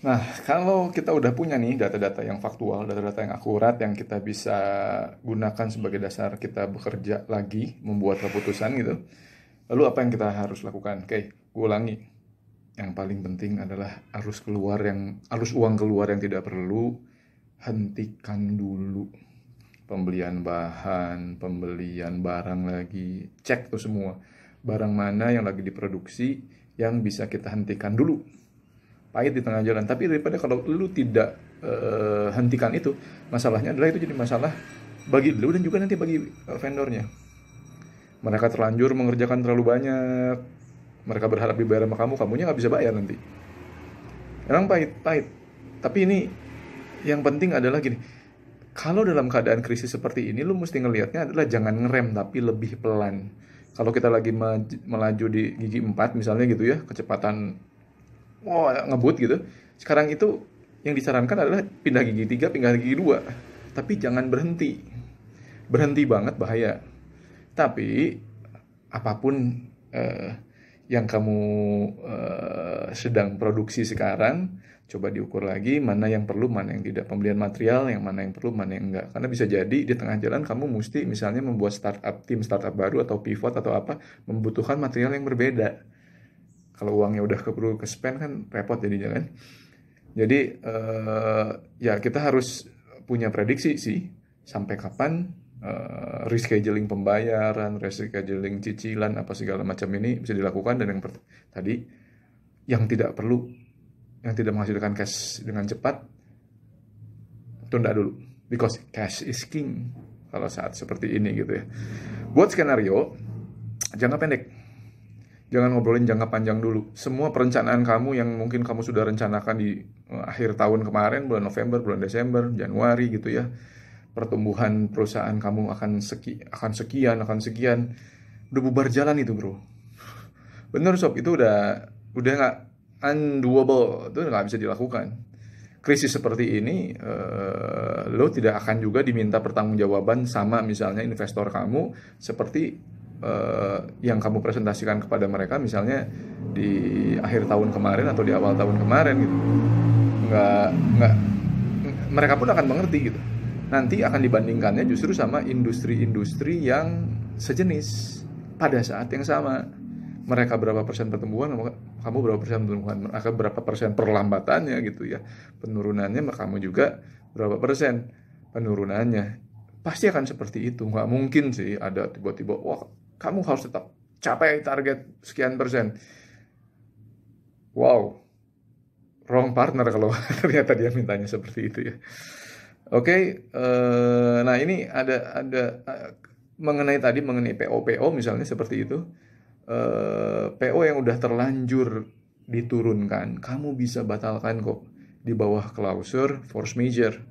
Nah, kalau kita udah punya nih data-data yang faktual, data-data yang akurat yang kita bisa gunakan sebagai dasar kita bekerja lagi, membuat keputusan gitu. Lalu apa yang kita harus lakukan? Oke, gue ulangi. Yang paling penting adalah arus uang keluar yang tidak perlu, hentikan dulu. Pembelian bahan, pembelian barang lagi, cek tuh semua. Barang mana yang lagi diproduksi yang bisa kita hentikan dulu. Pahit di tengah jalan, tapi daripada kalau lu tidak hentikan itu, masalahnya adalah itu jadi masalah bagi lu dan juga nanti bagi vendornya. Mereka terlanjur mengerjakan terlalu banyak, mereka berharap dibayar sama kamu, kamunya nggak bisa bayar nanti. Emang pahit. Tapi ini yang penting adalah gini, kalau dalam keadaan krisis seperti ini, lu mesti ngelihatnya adalah jangan ngerem tapi lebih pelan. Kalau kita lagi melaju di gigi 4 misalnya gitu ya, kecepatan ngebut gitu. Sekarang itu yang disarankan adalah pindah gigi 3, pindah gigi 2. Tapi jangan berhenti. Berhenti banget bahaya. Tapi apapun yang kamu sedang produksi sekarang, coba diukur lagi mana yang perlu, mana yang tidak. Pembelian material, yang mana yang perlu, mana yang enggak. Karena bisa jadi di tengah jalan kamu mesti misalnya membuat tim startup baru atau pivot atau apa, membutuhkan material yang berbeda. Kalau uangnya udah keburu ke spend kan repot jadinya kan. Jadi ya kita harus punya prediksi sih sampai kapan rescheduling pembayaran, rescheduling cicilan apa segala macam ini bisa dilakukan. Dan yang tadi yang tidak perlu, yang tidak menghasilkan cash dengan cepat, tunda dulu, because cash is king kalau saat seperti ini gitu ya. Buat skenario jangka pendek, jangan ngobrolin jangka panjang dulu. Semua perencanaan kamu yang mungkin kamu sudah rencanakan di akhir tahun kemarin, bulan November, bulan Desember, Januari gitu ya, pertumbuhan perusahaan kamu akan sekian, udah bubar jalan itu bro. Bener sob, itu udah nggak undoable, itu nggak bisa dilakukan. Krisis seperti ini, lo tidak akan juga diminta pertanggungjawaban sama misalnya investor kamu seperti yang kamu presentasikan kepada mereka misalnya di akhir tahun kemarin atau di awal tahun kemarin gitu. Nggak, mereka pun akan mengerti gitu. Nanti akan dibandingkannya justru sama industri-industri yang sejenis pada saat yang sama. Mereka berapa persen pertumbuhan, kamu berapa persen pertumbuhan, mereka berapa persen perlambatannya gitu ya, penurunannya, kamu juga berapa persen penurunannya. Pasti akan seperti itu. Nggak mungkin sih ada tiba-tiba, wah kamu harus tetap capai target sekian persen. Wow, wrong partner kalau ternyata dia mintanya seperti itu ya. Oke, nah ini ada mengenai PO misalnya seperti itu. PO yang udah terlanjur diturunkan, kamu bisa batalkan kok di bawah klausur force majeure.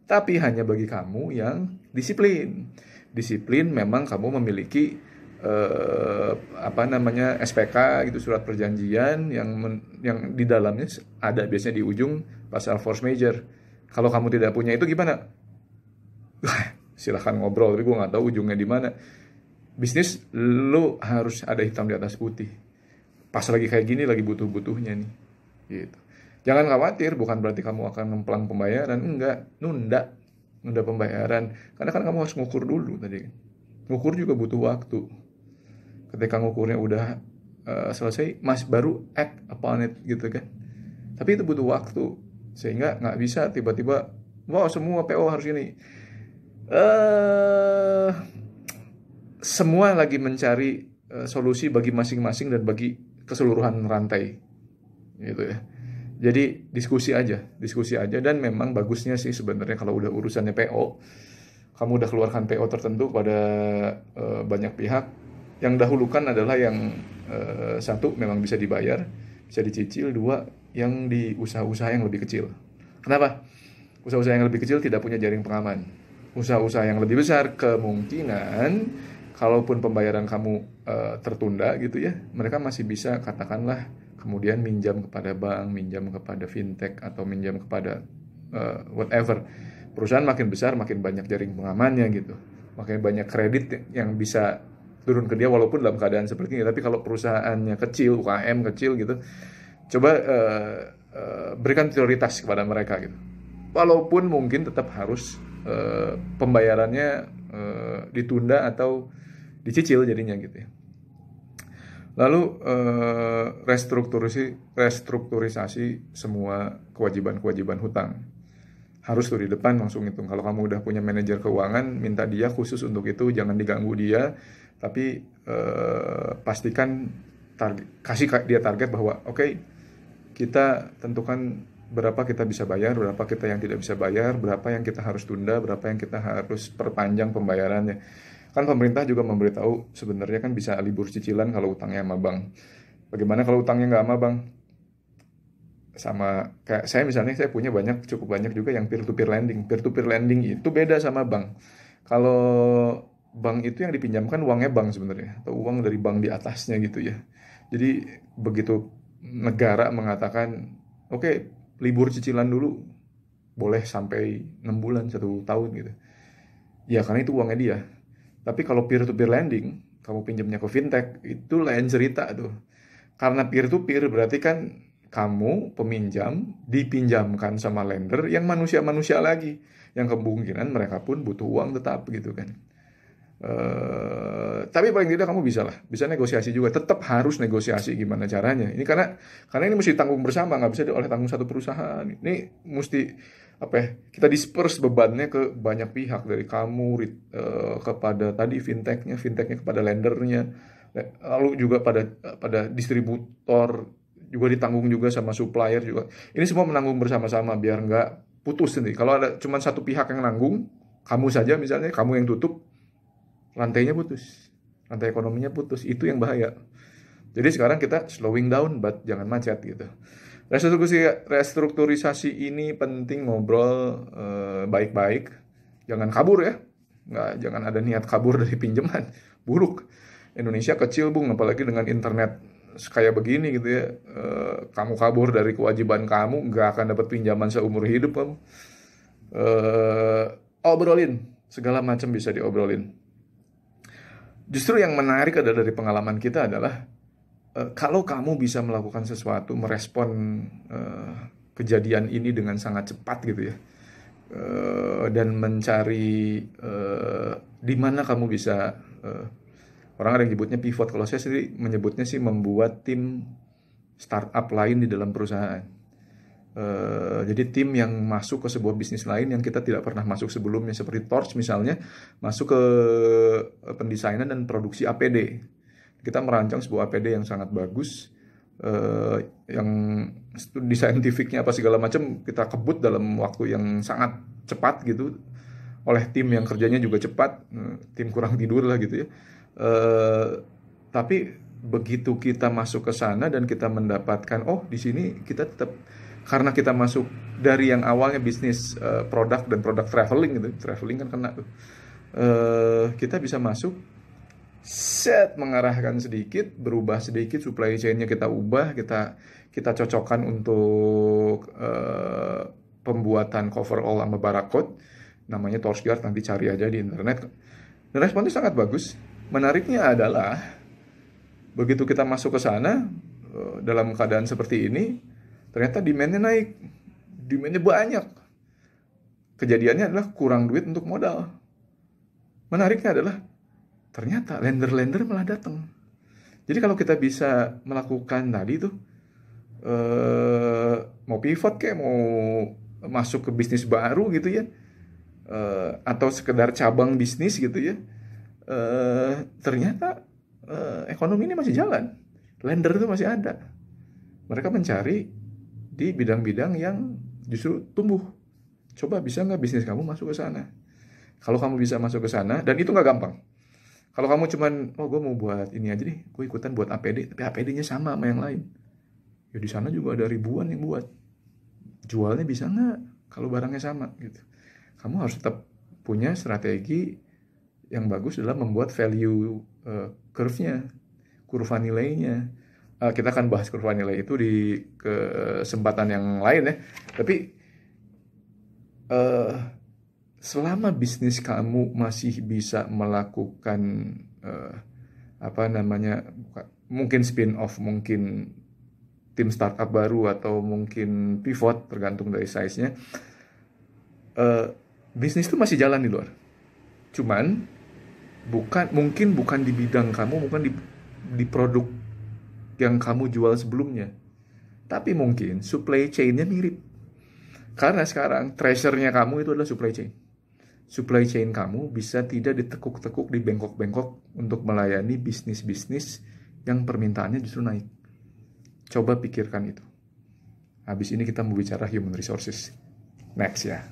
Tapi hanya bagi kamu yang disiplin. Disiplin memang kamu memiliki SPK gitu, surat perjanjian yang di dalamnya ada biasanya di ujung pasal force majeure. Kalau kamu tidak punya itu gimana? Silahkan ngobrol, tapi gue nggak tahu ujungnya di mana. Bisnis lo harus ada hitam di atas putih. Pas lagi kayak gini lagi butuh-butuhnya nih. Gitu. Jangan khawatir, bukan berarti kamu akan ngemplang pembayaran, enggak, nunda pembayaran. Karena kan kamu harus ngukur dulu tadi. Ngukur juga butuh waktu. Ketika ngukurnya udah selesai, masih baru act upon it gitu kan. Tapi itu butuh waktu. Sehingga nggak bisa tiba-tiba, wow semua PO harus ini. Semua lagi mencari solusi bagi masing-masing dan bagi keseluruhan rantai gitu ya. Jadi diskusi aja, dan memang bagusnya sih sebenarnya kalau udah urusannya PO, kamu udah keluarkan PO tertentu pada banyak pihak. Yang dahulukan adalah yang satu memang bisa dibayar, bisa dicicil, dua yang di usaha-usaha yang lebih kecil. Kenapa? Usaha-usaha yang lebih kecil tidak punya jaring pengaman. Usaha-usaha yang lebih besar kemungkinan kalaupun pembayaran kamu tertunda gitu ya, mereka masih bisa katakanlah kemudian minjam kepada bank, minjam kepada fintech, atau minjam kepada whatever. Perusahaan makin besar, makin banyak jaring pengamannya gitu. Makin banyak kredit yang bisa turun ke dia walaupun dalam keadaan seperti ini. Tapi kalau perusahaannya kecil, UKM kecil gitu, coba berikan prioritas kepada mereka gitu. Walaupun mungkin tetap harus pembayarannya ditunda atau dicicil jadinya gitu ya. Lalu restrukturisasi semua kewajiban-kewajiban hutang. Harus tuh di depan langsung hitung. Kalau kamu udah punya manajer keuangan, minta dia khusus untuk itu, jangan diganggu dia. Tapi pastikan kasih dia target bahwa oke, kita tentukan berapa kita bisa bayar, berapa kita yang tidak bisa bayar, berapa yang kita harus tunda, berapa yang kita harus perpanjang pembayarannya. Kan pemerintah juga memberitahu sebenarnya kan bisa libur cicilan kalau utangnya sama bank. Bagaimana kalau utangnya nggak sama bank? Sama kayak saya misalnya, saya punya cukup banyak juga yang peer-to-peer lending. Peer-to-peer lending itu beda sama bank. Kalau bank itu yang dipinjamkan uangnya bank sebenarnya, atau uang dari bank di atasnya gitu ya. Jadi begitu negara mengatakan, oke, libur cicilan dulu, boleh sampai 6 bulan, 1 tahun gitu. Ya karena itu uangnya dia. Tapi kalau peer-to-peer lending, kamu pinjamnya ke fintech, itu lain cerita tuh. Karena peer-to-peer berarti kan kamu peminjam dipinjamkan sama lender yang manusia-manusia lagi. Yang kemungkinan mereka pun butuh uang tetap gitu kan. Tapi paling tidak kamu bisa negosiasi juga. Tetap harus negosiasi gimana caranya. Ini karena ini mesti tanggung bersama, nggak bisa oleh tanggung satu perusahaan. Ini mesti kita disperse bebannya ke banyak pihak, dari kamu kepada tadi fintechnya kepada lendernya, lalu juga pada distributor juga ditanggung juga sama supplier juga. Ini semua menanggung bersama-sama biar nggak putus sendiri. Kalau ada cuma satu pihak yang nanggung, kamu saja misalnya, kamu yang tutup, rantainya putus, rantai ekonominya putus, itu yang bahaya. Jadi sekarang kita slowing down, but jangan macet gitu. Restrukturisasi ini penting, ngobrol baik-baik, jangan kabur ya, jangan ada niat kabur dari pinjaman, buruk. Indonesia kecil bung, apalagi dengan internet kayak begini gitu ya, kamu kabur dari kewajiban kamu, nggak akan dapat pinjaman seumur hidup kamu. Obrolin, segala macam bisa diobrolin. Justru yang menarik adalah dari pengalaman kita adalah kalau kamu bisa melakukan sesuatu, merespon kejadian ini dengan sangat cepat gitu ya, dan mencari di mana kamu bisa, orang ada yang nyebutnya pivot, kalau saya sendiri menyebutnya sih membuat tim startup lain di dalam perusahaan. Jadi tim yang masuk ke sebuah bisnis lain yang kita tidak pernah masuk sebelumnya, seperti Torch misalnya, masuk ke pendesainan dan produksi APD. Kita merancang sebuah APD yang sangat bagus, yang studi saintifiknya apa segala macam kita kebut dalam waktu yang sangat cepat gitu, oleh tim yang kerjanya juga cepat, tim kurang tidur lah gitu ya. Tapi begitu kita masuk ke sana dan kita mendapatkan, di sini kita tetap, karena kita masuk dari yang awalnya bisnis produk dan produk traveling gitu, traveling kan kena tuh, kita bisa masuk, mengarahkan sedikit, berubah sedikit, supply chain-nya kita ubah, kita cocokkan untuk pembuatan coverall sama barcode, namanya Torchguard, nanti cari aja di internet, dan responnya sangat bagus. Menariknya adalah begitu kita masuk ke sana dalam keadaan seperti ini, ternyata demand-nya naik, demand-nya banyak. Kejadiannya adalah kurang duit untuk modal. Menariknya adalah ternyata lender-lender malah datang. Jadi kalau kita bisa melakukan tadi tuh, mau pivot kayak mau masuk ke bisnis baru gitu ya, atau sekedar cabang bisnis gitu ya, ternyata ekonomi ini masih jalan. Lender itu masih ada. Mereka mencari di bidang-bidang yang justru tumbuh. Coba bisa nggak bisnis kamu masuk ke sana? Kalau kamu bisa masuk ke sana, dan itu nggak gampang. Kalau kamu cuman, gue mau buat ini aja deh, gue ikutan buat APD, tapi APD-nya sama yang lain. Ya di sana juga ada ribuan yang buat. Jualnya bisa nggak kalau barangnya sama gitu. Kamu harus tetap punya strategi yang bagus dalam membuat value curve-nya, kurva nilainya. Kita akan bahas kurva nilai itu di kesempatan yang lain ya. Tapi selama bisnis kamu masih bisa melakukan mungkin spin off, mungkin tim startup baru atau mungkin pivot, tergantung dari size-nya, bisnis itu masih jalan di luar. Cuman mungkin bukan di bidang kamu, bukan di produk yang kamu jual sebelumnya, tapi mungkin supply chain-nya mirip. Karena sekarang treasure-nya kamu itu adalah supply chain. Supply chain kamu bisa tidak ditekuk-tekuk, dibengkok-bengkok untuk melayani bisnis-bisnis yang permintaannya justru naik. Coba pikirkan itu. Habis ini kita mau bicara human resources. Next ya.